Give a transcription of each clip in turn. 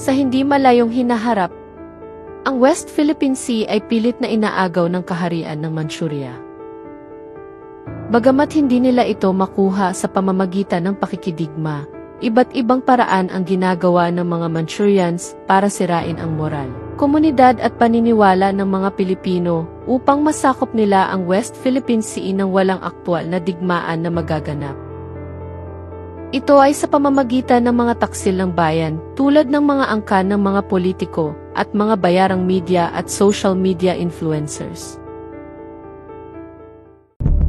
Sa hindi malayong hinaharap, ang West Philippine Sea ay pilit na inaagaw ng kaharian ng Manchuria. Bagamat hindi nila ito makuha sa pamamagitan ng pakikidigma, iba't ibang paraan ang ginagawa ng mga Manchurians para sirain ang moral, komunidad at paniniwala ng mga Pilipino upang masakop nila ang West Philippine Sea nang walang aktwal na digmaan na magaganap. Ito ay sa pamamagitan ng mga taksil ng bayan, tulad ng mga angkan ng mga politiko at mga bayarang media at social media influencers.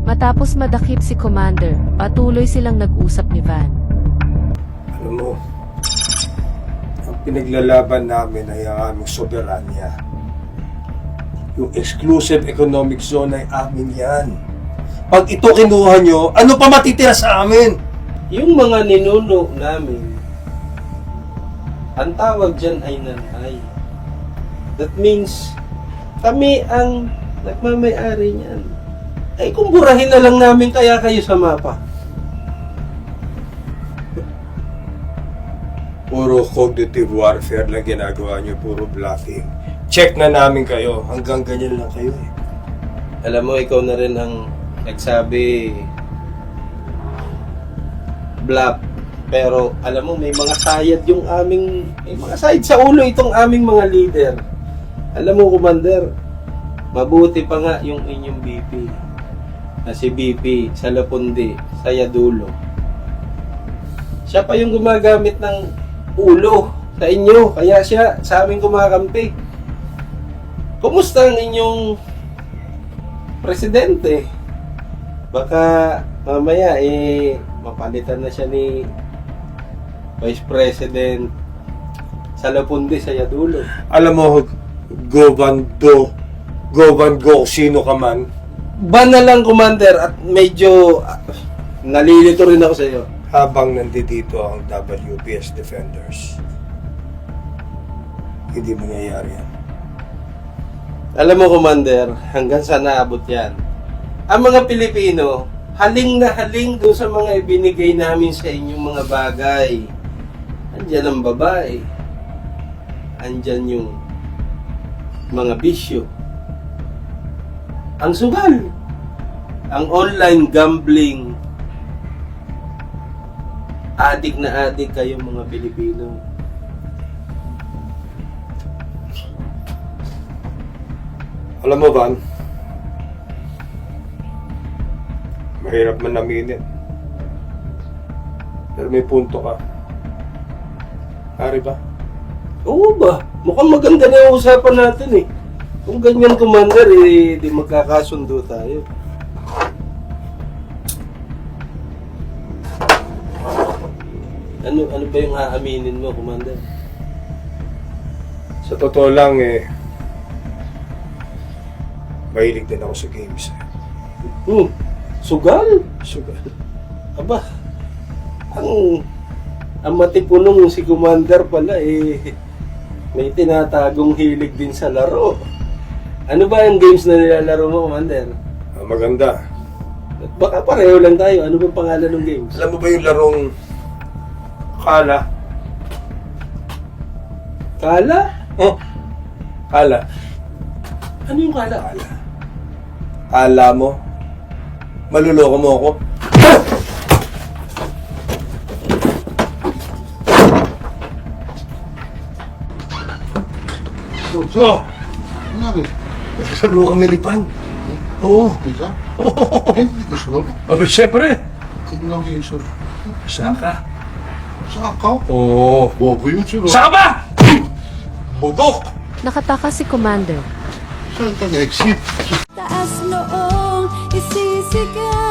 Matapos madakip si Commander, patuloy silang nag-usap ni Van. Alam mo, ang pinaglalaban namin ay ang aming soberanya. Yung exclusive economic zone ay amin yan. Pag ito kinuha nyo, ano pa matitira sa amin? Yung mga ninuno namin, ang tawag dyan ay nanay. That means, kami ang nagmamayari niyan. Ay kung burahin na lang namin kaya kayo sa mapa. Puro cognitive warfare lang ginagawa nyo, puro bluffing. Check na namin kayo, hanggang ganyan lang kayo eh. Alam mo, ikaw na rin ang nagsabi bluff. Pero alam mo, may mga sayad yung aming, may mga sayad sa ulo itong aming mga leader. Alam mo, Commander, mabuti pa nga yung inyong BP na si BP sa Lapundi, sa Yadulo. Siya pa yung gumagamit ng ulo sa inyo, kaya siya sa amin kumakampi. Kumusta ang inyong presidente? Baka mamaya mapalitan na siya ni Vice President sa Lapundi, sa Yadulo. Alam mo, Govando, sino ka man, Ban na lang, Commander, at medyo nalilito rin ako sa iyo. habang nandito ang WPS Defenders, hindi mangyayari yan. Alam mo, Commander, hanggang sa naabot yan, ang mga Pilipino, haling na haling doon sa mga ibinigay namin sa inyong mga bagay. Andyan ang babae. Andyan yung mga bisyo. Ang sugal. Ang online gambling. Adik na adik kayo mga Pilipino. Alam mo, Van, mahirap man aminin, pero may punto ka. Ari ba? Oo ba? Mukhang maganda na yung usapan natin eh. Kung ganyan, Commander, di magkakasundo tayo. Ano ba yung aaminin mo, Commander? Sa totoo lang mahilig din ako sa games. Sugal? Sugal. Aba, ang matipunong si Commander pala may tinatagong hilig din sa laro. Ano ba yung games na nilalaro mo, Commander? Maganda. Baka pareho lang tayo. Ano bang pangalan ng games? Alam mo ba yung larong Kala? Kala? Oh, Kala. Ano yung kala? Kala. Kala mo? Maluloko mo ako? So, Ano rin? salo kang nilipan. Oo. Isa? Oo. Hindi ko sure. Aba, syempre. Hindi lang yung sure. Saan ka? Saan ka? Oo. Bobo yun sure. Saan ka ba? Budok! Nakataka si Commander. Saan ka na-exit? Taas noong isisigaw